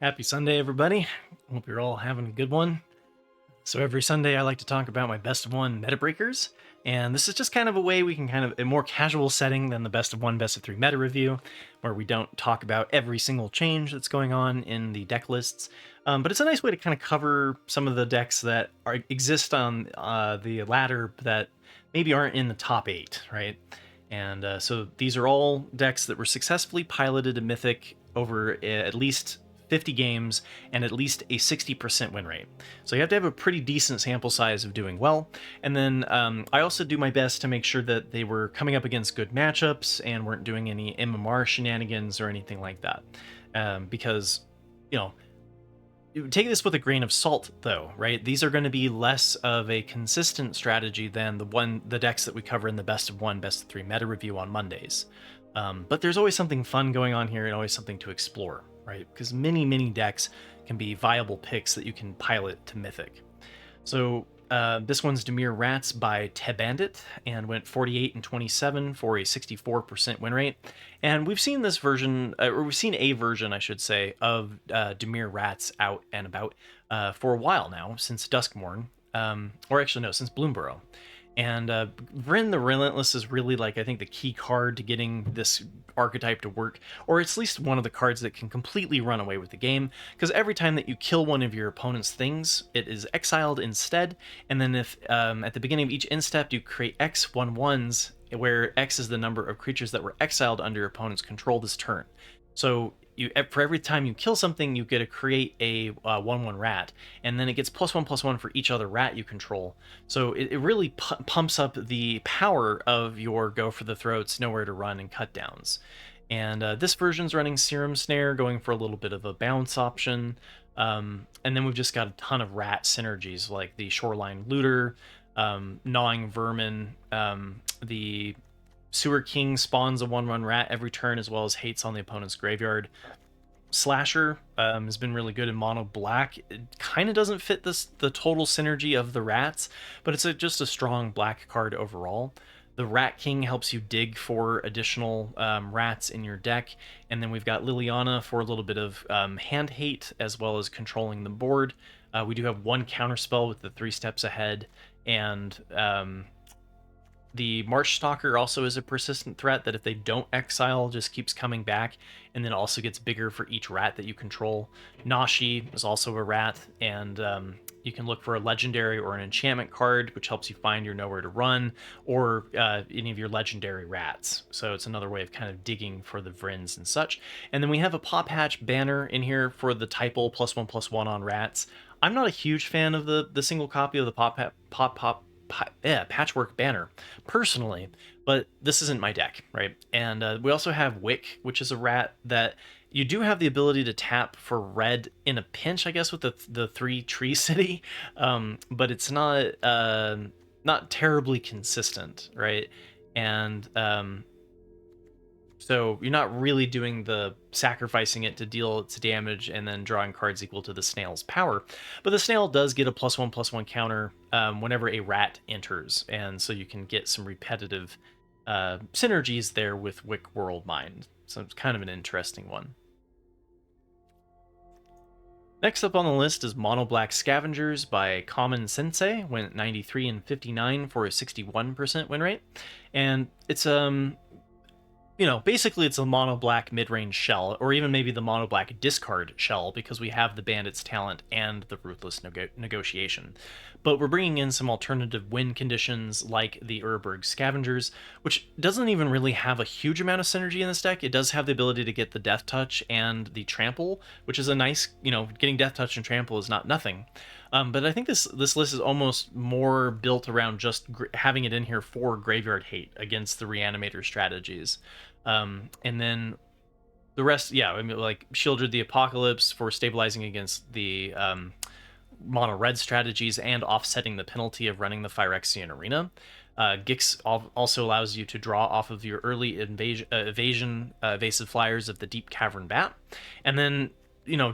Happy Sunday, everybody. Hope you're all having a good one. So every Sunday, I like to talk about my best of one meta breakers, and this is just kind of a way we can a more casual setting than the best of one, best of three meta review, where we don't talk about every single change that's going on in the deck lists. But it's a nice way to kind of cover some of the decks that exist on the ladder that maybe aren't in the top 8, right? And so these are all decks that were successfully piloted to Mythic over at least 50 games and at least a 60% win rate. So you have to have a pretty decent sample size of doing well. And then I also do my best to make sure that they were coming up against good matchups and weren't doing any MMR shenanigans or anything like that. Because, you know, take this with a grain of salt, though, right? These are going to be less of a consistent strategy than the decks that we cover in the best of one, best of three meta review on Mondays. But there's always something fun going on here and always something to explore, right? Because many decks can be viable picks that you can pilot to Mythic. So this one's Dimir Rats by Bandit and went 48 and 27 for a 64% win rate. And we've seen this version, or we've seen a version, I should say, of Dimir Rats out and about for a while now, since Duskmourn, or actually no, since Bloomburrow. And Vryn the Relentless is really, like, I think the key card to getting this archetype to work, or it's at least one of the cards that can completely run away with the game, because every time that you kill one of your opponent's things, it is exiled instead, and then if at the beginning of each instep you create X 1/1s, where X is the number of creatures that were exiled under your opponent's control this turn. So for every time you kill something, you get to create a 1/1 rat, and then it gets +1/+1 for each other rat you control. So it really pumps up the power of your go for the throats, nowhere to run, and cut downs. And this version's running Serum Snare, going for a little bit of a bounce option. And then we've just got a ton of rat synergies, like the Shoreline Looter, Gnawing Vermin, the Sewer King spawns a 1/1 rat every turn, as well as hates on the opponent's graveyard. Slasher has been really good in mono black. It kind of doesn't fit the total synergy of the rats, but it's just a strong black card overall. The Rat King helps you dig for additional rats in your deck. And then we've got Liliana for a little bit of hand hate, as well as controlling the board. We do have one counterspell with the 3 steps ahead, and the Marsh Stalker also is a persistent threat that if they don't exile, just keeps coming back, and then also gets bigger for each rat that you control. Nashi is also a rat, and you can look for a legendary or an enchantment card, which helps you find your nowhere to run, or any of your legendary rats. So it's another way of kind of digging for the Vryns and such. And then we have a Pop Hatch banner in here for the typal +1/+1 on rats. I'm not a huge fan of the single copy of the Patchwork banner personally, but this isn't my deck, right? And we also have Wick, which is a rat that you do have the ability to tap for red in a pinch, I guess, with the 3 Tree City, but it's not terribly consistent, right? And so you're not really doing the sacrificing it to deal its damage and then drawing cards equal to the snail's power. But the snail does get a +1/+1 counter whenever a rat enters, and so you can get some repetitive synergies there with Wick World Mind. So it's kind of an interesting one. Next up on the list is Mono Black Scavengers by Common Sensei. Went 93 and 59 for a 61% win rate. And it's basically it's a mono black mid-range shell, or even maybe the mono black discard shell, because we have the Bandit's Talent and the Ruthless Negotiation. But we're bringing in some alternative win conditions like the Urberg Scavengers, which doesn't even really have a huge amount of synergy in this deck. It does have the ability to get the Death Touch and the Trample, which is a nice, getting Death Touch and Trample is not nothing. But I think this list is almost more built around just having it in here for Graveyard Hate against the Reanimator strategies. And then the rest, like Shieldred the Apocalypse for stabilizing against the mono red strategies and offsetting the penalty of running the Phyrexian Arena. Gix also allows you to draw off of your early evasive flyers of the Deep Cavern Bat. And then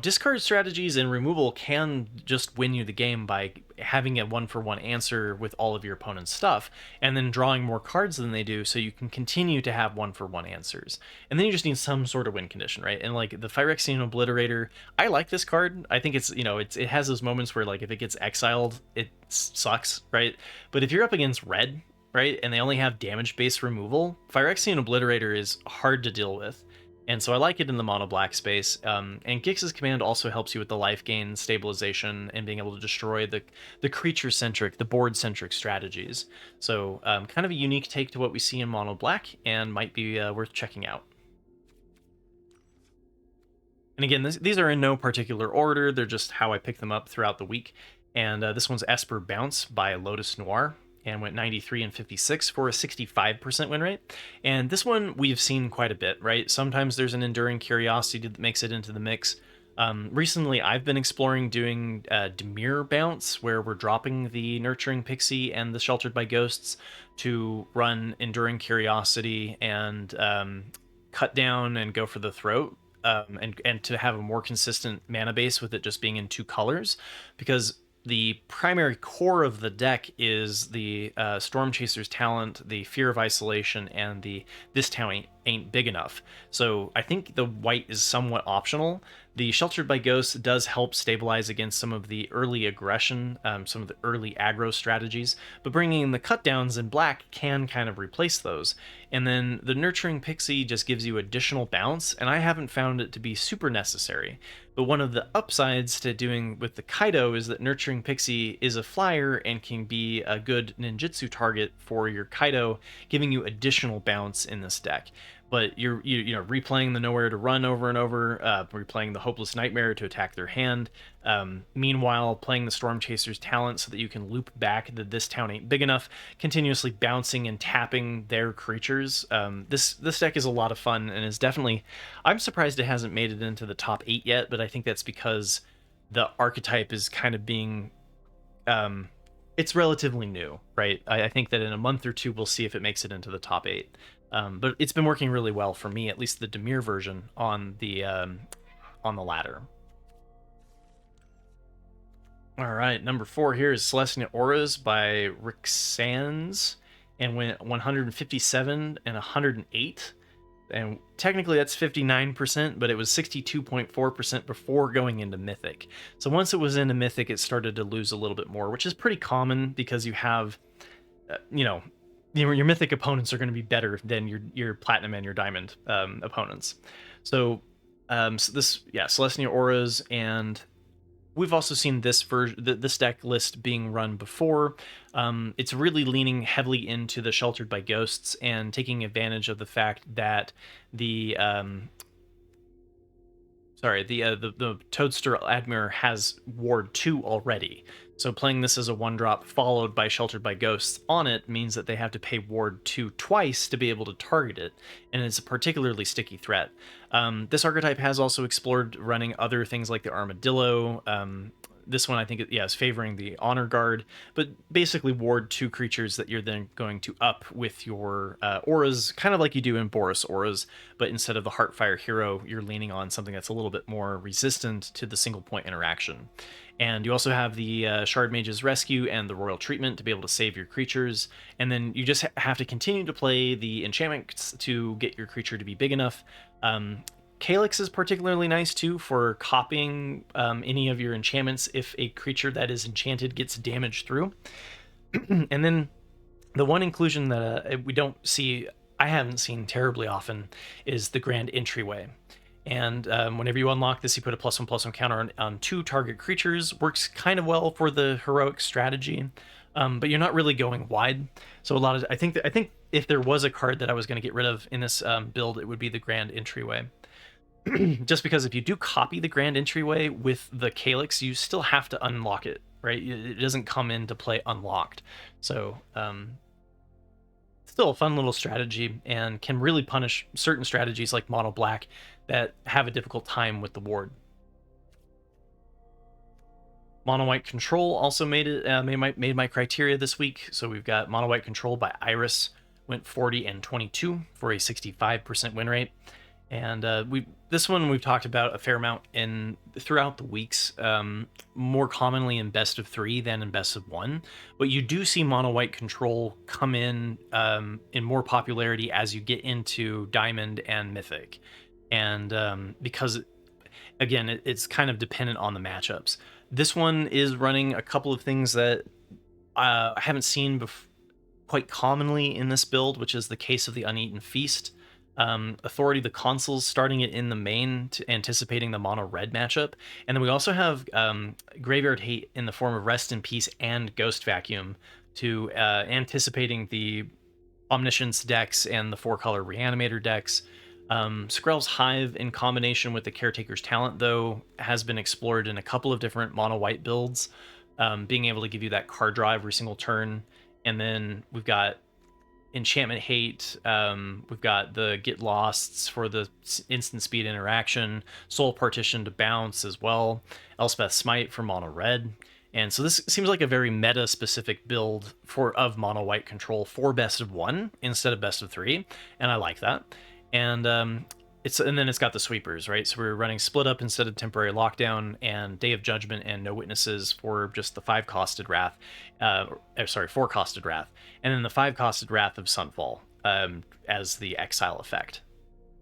discard strategies and removal can just win you the game by having a 1-for-1 answer with all of your opponent's stuff, and then drawing more cards than they do, so you can continue to have 1-for-1 answers. And then you just need some sort of win condition, right? And like the Phyrexian Obliterator, I like this card. I think it has those moments where like if it gets exiled, it sucks, right? But if you're up against red, right, and they only have damage-based removal, Phyrexian Obliterator is hard to deal with. And so I like it in the mono black space. And Gix's command also helps you with the life gain, stabilization, and being able to destroy the creature-centric, the board-centric strategies. So kind of a unique take to what we see in mono black, and might be worth checking out. And again, these are in no particular order. They're just how I pick them up throughout the week. And this one's Esper Bounce by Lotus Noir, and went 93 and 56 for a 65% win rate. And this one we've seen quite a bit, right? Sometimes there's an enduring curiosity that makes it into the mix. Recently, I've been exploring doing Dimir Bounce, where we're dropping the Nurturing Pixie and the Sheltered by Ghosts to run Enduring Curiosity and cut down and go for the throat. And to have a more consistent mana base with it just being in 2 colors, because the primary core of the deck is the Storm Chaser's Talent, the Fear of Isolation, and the This Town Ain't Big Enough. So I think the white is somewhat optional. The Sheltered by Ghosts does help stabilize against some of the early aggression, some of the early aggro strategies, but bringing in the cutdowns in black can kind of replace those. And then the Nurturing Pixie just gives you additional bounce, and I haven't found it to be super necessary. But one of the upsides to doing with the Kaido is that Nurturing Pixie is a flyer and can be a good ninjutsu target for your Kaido, giving you additional bounce in this deck. But you're replaying the Nowhere to Run over and over, replaying the Hopeless Nightmare to attack their hand. Meanwhile, playing the Storm Chaser's Talent so that you can loop back the This Town Ain't Big Enough, continuously bouncing and tapping their creatures. This deck is a lot of fun and is definitely... I'm surprised it hasn't made it into the top 8 yet, but I think that's because the archetype is kind of being... it's relatively new, right? I think that in a month or two, we'll see if it makes it into the top 8. But it's been working really well for me, at least the Dimir version on the ladder. All right, number 4 here is Selesnya Auras by Rixans, and went 157 and 108. And technically that's 59%, but it was 62.4% before going into Mythic. So once it was into Mythic, it started to lose a little bit more, which is pretty common because you have, your Mythic opponents are going to be better than your Platinum and your Diamond opponents. So Selesnya Auras, and we've also seen this deck list being run before. It's really leaning heavily into the Sheltered by Ghosts and taking advantage of the fact that the Toadster Admiral has Ward 2 already. So playing this as a 1-drop followed by Sheltered by Ghosts on it means that they have to pay Ward 2 twice to be able to target it, and it's a particularly sticky threat. This archetype has also explored running other things like the Armadillo. This one, I think, is favoring the Honor Guard, but basically Ward 2 creatures that you're then going to up with your auras, kind of like you do in Boros Auras, but instead of the Heartfire Hero, you're leaning on something that's a little bit more resistant to the single point interaction. And you also have the Shard Mage's Rescue and the Royal Treatment to be able to save your creatures. And then you just have to continue to play the enchantments to get your creature to be big enough. Calyx is particularly nice too for copying any of your enchantments if a creature that is enchanted gets damaged through. And then the one inclusion that I haven't seen terribly often, is the Grand Entryway. And whenever you unlock this, you put a +1/+1 counter on 2 target creatures. Works kind of well for the heroic strategy, but you're not really going wide. So I think if there was a card that I was going to get rid of in this build, it would be the Grand Entryway. Just because if you do copy the Grand Entryway with the Calyx, you still have to unlock it, right? It doesn't come into play unlocked. So still a fun little strategy, and can really punish certain strategies like Mono Black that have a difficult time with the ward. Mono White Control also made my criteria this week. So we've got Mono White Control by Iris, went 40 and 22 for a 65% win rate. And this one we've talked about a fair amount throughout the weeks, more commonly in best of 3 than in best of 1. But you do see mono white control come in more popularity as you get into Diamond and Mythic, and because again it's kind of dependent on the matchups. This one is running a couple of things that I haven't seen quite commonly in this build, which is the Case of the Uneaten Feast. Authority the Consuls, starting it in the main, anticipating the mono red matchup. And then we also have Graveyard Hate in the form of Rest in Peace and Ghost Vacuum to anticipating the Omniscience decks and the 4-color Reanimator decks. Skrell's Hive in combination with the Caretaker's Talent, though, has been explored in a couple of different mono white builds, being able to give you that card draw every single turn. And then we've got Enchantment Hate, we've got the Get Losts for the instant speed interaction, Soul Partition to bounce as well, Elspeth Smite for mono red. And so this seems like a very meta specific build of mono white control for best of 1 instead of best of 3, and I like that. And then it's got the sweepers, right? So we're running Split Up instead of Temporary Lockdown, and Day of Judgment and No Witnesses for just the 5-costed Wrath, 4-costed Wrath, and then the 5-costed Wrath of Sunfall as the exile effect.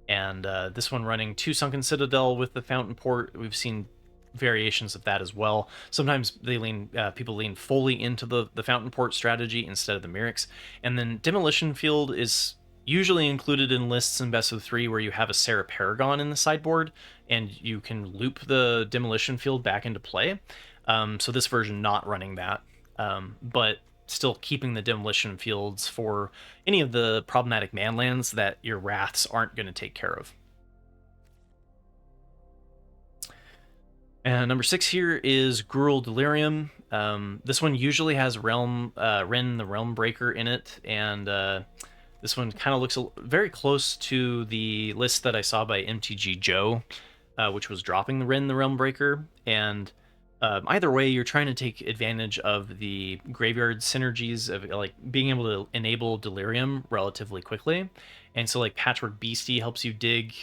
And this one running 2 Sunken Citadel with the Fountain Port. We've seen variations of that as well. Sometimes people lean fully into the Fountain Port strategy instead of the Myrics. And then Demolition Field is usually included in lists in best of 3 where you have a Sarah Paragon in the sideboard and you can loop the Demolition Field back into play. So this version not running that, but still keeping the Demolition Fields for any of the problematic manlands that your Wraths aren't going to take care of. And number 6 here is Gruul Delirium. This one usually has Ren the Realm Breaker in it, and this one kind of looks very close to the list that I saw by MTG Joe, which was dropping the Ren the Realm Breaker. And either way, you're trying to take advantage of the graveyard synergies of like being able to enable Delirium relatively quickly. And so like Patchwork Beastie helps you dig,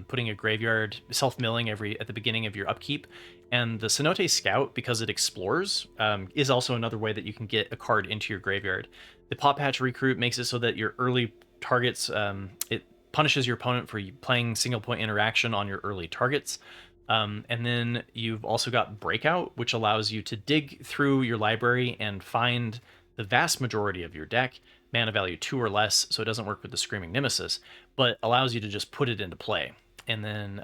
putting a graveyard self-milling at the beginning of your upkeep. And the Cenote Scout, because it explores, is also another way that you can get a card into your graveyard. The Pot Patch Recruit makes it so that your early targets, it punishes your opponent for playing single point interaction on your early targets. And then you've also got Breakout, which allows you to dig through your library and find the vast majority of your deck, mana value 2 or less, so it doesn't work with the Screaming Nemesis, but allows you to just put it into play. And then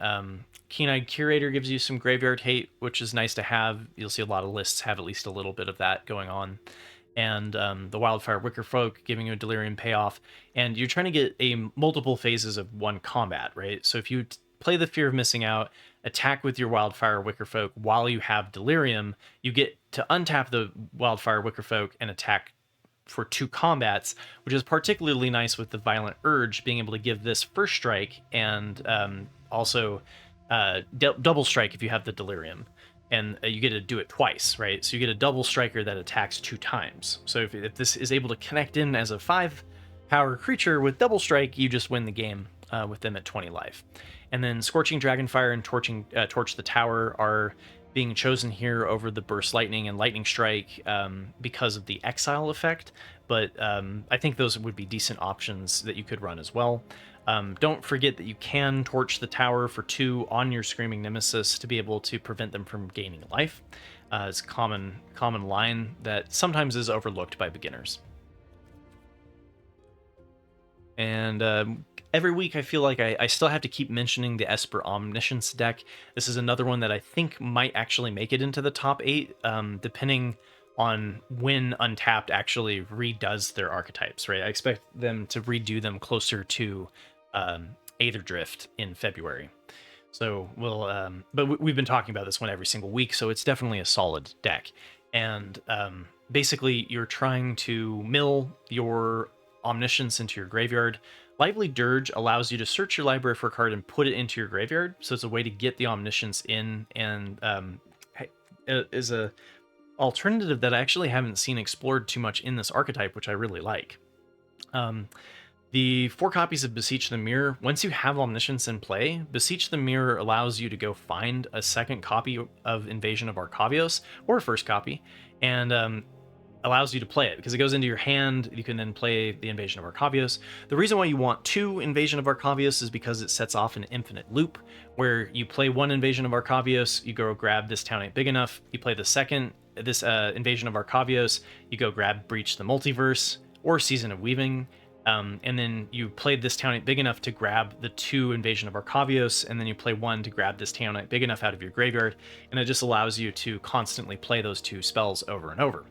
Keen-Eyed Curator gives you some Graveyard Hate, which is nice to have. You'll see a lot of lists have at least a little bit of that going on. And the Wildfire Wickerfolk giving you a Delirium payoff. And you're trying to get multiple phases of one combat, right? So if you play the Fear of Missing Out, attack with your Wildfire Wickerfolk while you have Delirium, you get to untap the Wildfire Wickerfolk and attack for 2 combats, which is particularly nice with the Violent Urge, being able to give this first strike and also double strike if you have the Delirium. And you get to do it twice, right? So you get a double striker that attacks 2 times. So if this is able to connect in as a 5-power creature with double strike, you just win the game with them at 20 life. And then Scorching Dragonfire and Torch the Tower are being chosen here over the Burst Lightning and Lightning Strike because of the exile effect, but I think those would be decent options that you could run as well. Don't forget that you can Torch the Tower for 2 on your Screaming Nemesis to be able to prevent them from gaining life. It's a common line that sometimes is overlooked by beginners. And every week I feel like I still have to keep mentioning the Esper Omniscience deck. This is another one that I think might actually make it into the top 8, depending on when Untapped actually redoes their archetypes, right? I expect them to redo them closer to Aether Drift in February. So but we've been talking about this one every single week, so it's definitely a solid deck. And basically you're trying to mill your Omniscience into your graveyard. Lively Dirge allows you to search your library for a card and put it into your graveyard, so it's a way to get the Omniscience in, and is a alternative that I actually haven't seen explored too much in this archetype, which I really like. The 4 copies of Beseech the Mirror, once you have Omniscience in play, Beseech the Mirror allows you to go find a second copy of Invasion of Arcavios, or a first copy, and allows you to play it because it goes into your hand. You can then play the Invasion of Arcavios. The reason why you want 2 Invasion of Arcavios is because it sets off an infinite loop where you play 1 Invasion of Arcavios, you go grab This Town Ain't Big Enough, you play the second Invasion of Arcavios, you go grab Breach the Multiverse or Season of Weaving, and then you played This Town Ain't Big Enough to grab the 2 Invasion of Arcavios, and then you play 1 to grab This Town Ain't Big Enough out of your graveyard, and it just allows you to constantly play those 2 spells over and over.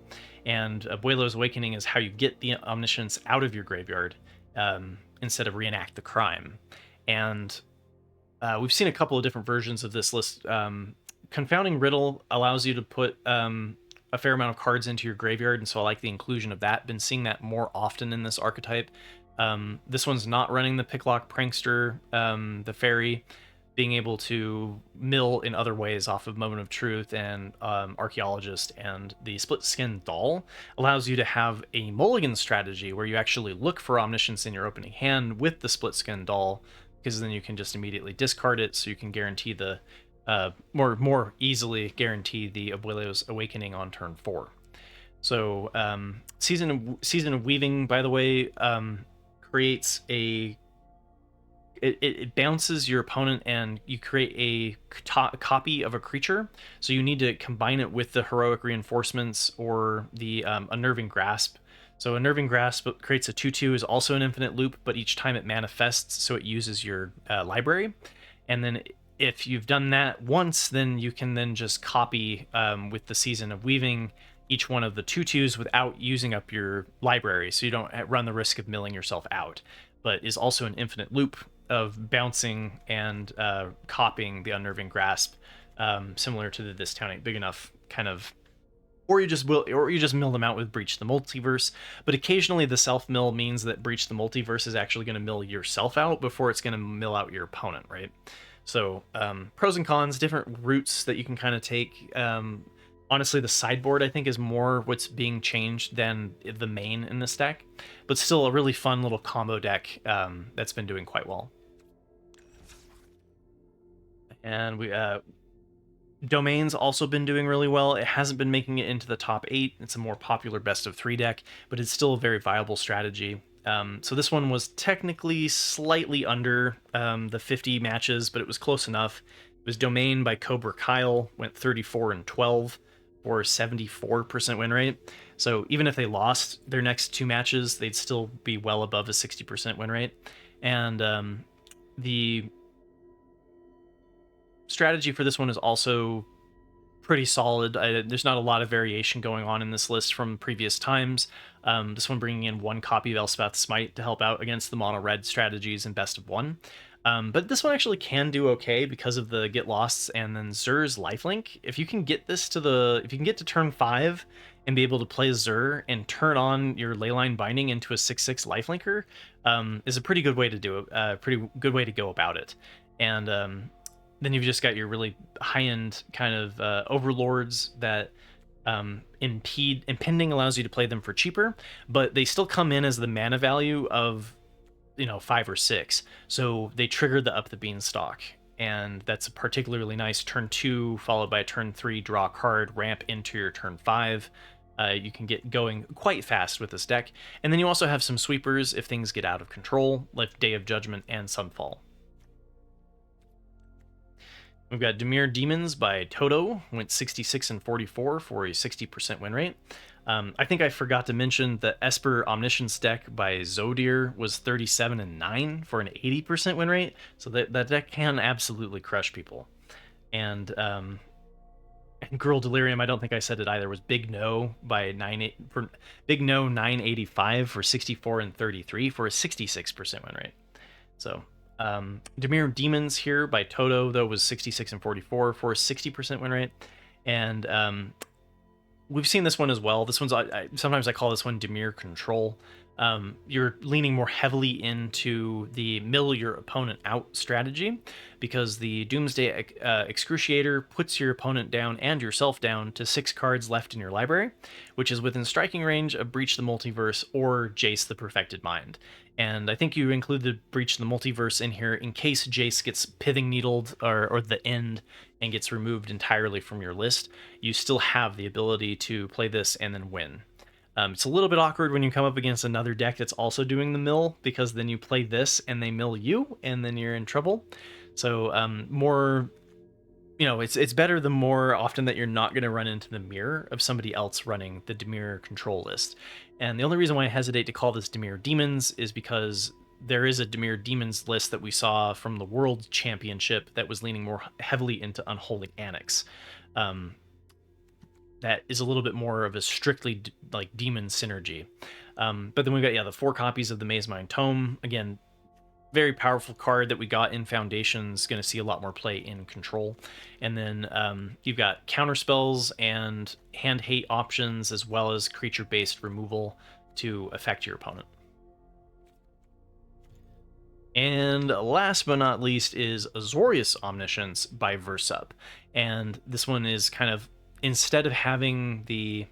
And Abuelo's Awakening is how you get the Omniscience out of your graveyard instead of reenact the crime. And we've seen a couple of different versions of this list. Confounding Riddle allows you to put a fair amount of cards into your graveyard, and so I like the inclusion of that. Been seeing that more often in this archetype. This one's not running the Picklock Prankster, the Fairy, being able to mill in other ways off of Moment of Truth and Archaeologist, and the Split Skin Doll allows you to have a mulligan strategy where you actually look for Omniscience in your opening hand with the Split Skin Doll, because then you can just immediately discard it, so you can guarantee the more easily guarantee the Abuelo's Awakening on turn 4. So Season of Weaving, by the way, creates a it bounces your opponent, and you create a copy of a creature. So you need to combine it with the Heroic Reinforcements or the Unnerving Grasp. So Unnerving Grasp creates a 2/2, is also an infinite loop, but each time it manifests, so it uses your library. And then if you've done that once, then you can then just copy with the Season of Weaving each one of the 2/2s without using up your library, so you don't run the risk of milling yourself out, but is also an infinite loop of bouncing and copying the Unnerving Grasp, similar to the This Town Ain't Big Enough kind of, or you just mill them out with Breach the Multiverse. But occasionally the self mill means that Breach the Multiverse is actually going to mill yourself out before it's going to mill out your opponent, right? So pros and cons, different routes that you can kind of take. Honestly, the sideboard, I think, is more what's being changed than the main in this deck, but still a really fun little combo deck that's been doing quite well. And we Domain's also been doing really well. It hasn't been making it into the top 8. It's a more popular best of 3 deck, but it's still a very viable strategy. So this one was technically slightly under the 50 matches, but it was close enough. It was Domain by Cobra Kyle, went 34-12 for a 74% win rate. So even if they lost their next 2 matches, they'd still be well above a 60% win rate. And the strategy for this one is also pretty solid. There's not a lot of variation going on in this list from previous times. This one bringing in 1 copy of Elspeth's Smite to help out against the mono-red strategies in best of 1. But this one actually can do okay because of the Get Losts and then Zur's Lifelink. If you can get this if you can get to turn 5 and be able to play Zur and turn on your Leyline Binding into a 6/6 Lifelinker, is a pretty good way to do it. Pretty good way to go about it. And then you've just got your really high-end kind of overlords that impending allows you to play them for cheaper, but they still come in as the mana value of 5 or 6, so they trigger the Up the Beanstalk, and that's a particularly nice turn 2 followed by a turn 3 draw card, ramp into your turn 5. You can get going quite fast with this deck, and then you also have some sweepers if things get out of control, like Day of Judgment and Sunfall. We've got Dimir Demons by Toto, went 66-44 for a 60% win rate. I think I forgot to mention the Esper Omniscience deck by Zodir was 37-9 for an 80% win rate, so that deck can absolutely crush people. And Gruul Delirium, I don't think I said it either, was Big No by Big No 985 for 64-33 for a 66% win rate. So Dimir Demons here by Toto, though, was 66-44 for a 60% win rate. And we've seen this one as well. This one's, sometimes I call this one Dimir Control. you're leaning more heavily into the mill your opponent out strategy, because the Doomsday Excruciator puts your opponent down and yourself down to 6 cards left in your library, which is within striking range of Breach the Multiverse or Jace the Perfected Mind. And I think you include the Breach the Multiverse in here in case Jace gets pithing needled or the end and gets removed entirely from your list. You still have the ability to play this and then win. It's a little bit awkward when you come up against another deck that's also doing the mill, because then you play this and they mill you, and then you're in trouble. So more, it's better the more often that you're not going to run into the mirror of somebody else running the Dimir control list. And the only reason why I hesitate to call this Dimir Demons is because there is a Dimir Demons list that we saw from the World Championship that was leaning more heavily into Unholy Annex. That is a little bit more of a strictly like demon synergy. But then we've got, the 4 copies of the Mazemind Tome. Again, very powerful card that we got in Foundations, going to see a lot more play in Control. And then you've got counter spells and hand hate options, as well as creature-based removal to affect your opponent. And last but not least is Azorius Omniscience by Versup. And this one is kind of, instead of having the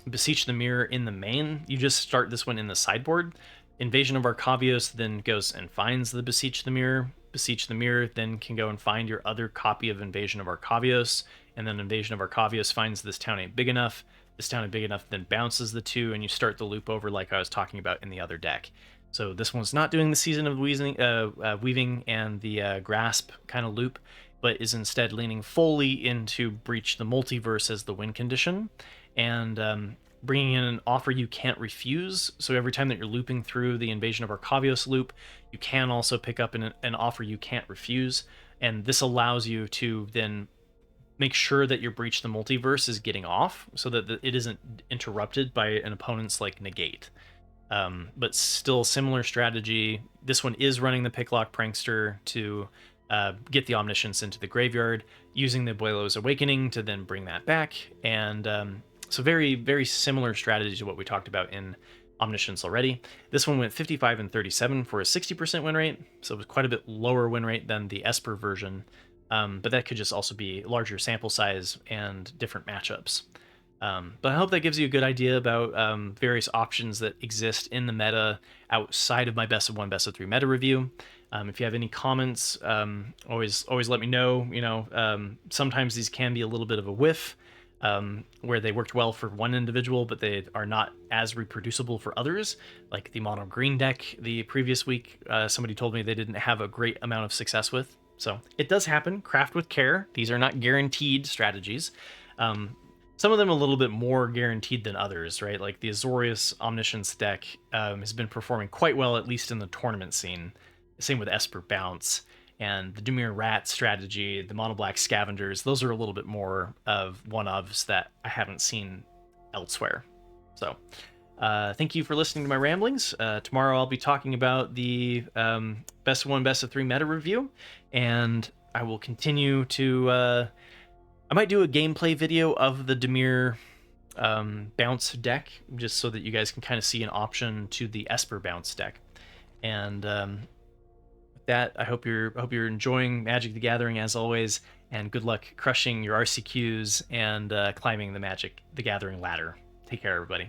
Beseech the Mirror in the main, you just start this one in the sideboard. Invasion of Arcavios then goes and finds the Beseech the Mirror. Beseech the Mirror then can go and find your other copy of Invasion of Arcavios, and then Invasion of Arcavios finds this town ain't big enough. This town ain't big enough, then bounces the 2, and you start the loop over like I was talking about in the other deck. So this one's not doing the Season of Weaving and the Grasp kind of loop, but is instead leaning fully into Breach the Multiverse as the win condition, and bringing in an offer you can't refuse. So every time that you're looping through the Invasion of Arcavios loop, you can also pick up an offer you can't refuse, and this allows you to then make sure that your Breach the Multiverse is getting off, so that it isn't interrupted by an opponent's like negate. But still similar strategy. This one is running the Picklock Prankster to get the Omniscience into the graveyard, using the Abuelo's Awakening to then bring that back. And so very, very similar strategy to what we talked about in Omniscience already. This one went 55 and 37 for a 60% win rate, so it was quite a bit lower win rate than the Esper version. But that could just also be larger sample size and different matchups. But I hope that gives you a good idea about various options that exist in the meta outside of my best of 1, best of 3 meta review. If you have any comments, always let me know. Sometimes these can be a little bit of a whiff, where they worked well for one individual, but they are not as reproducible for others. Like the mono green deck the previous week, somebody told me they didn't have a great amount of success with. So it does happen. Craft with care. These are not guaranteed strategies. Some of them a little bit more guaranteed than others, right? Like the Azorius Omniscience deck has been performing quite well, at least in the tournament scene. Same with Esper Bounce. And the Dimir Rats strategy, the mono black Scavengers, those are a little bit more of one-ofs that I haven't seen elsewhere. So thank you for listening to my ramblings. Tomorrow I'll be talking about the best of 1, best of 3 meta review, and I will continue to... I might do a gameplay video of the Dimir Bounce deck, just so that you guys can kind of see an option to the Esper Bounce deck. And with that, I hope you're enjoying Magic the Gathering as always, and good luck crushing your RCQs and climbing the Magic the Gathering ladder. Take care, everybody.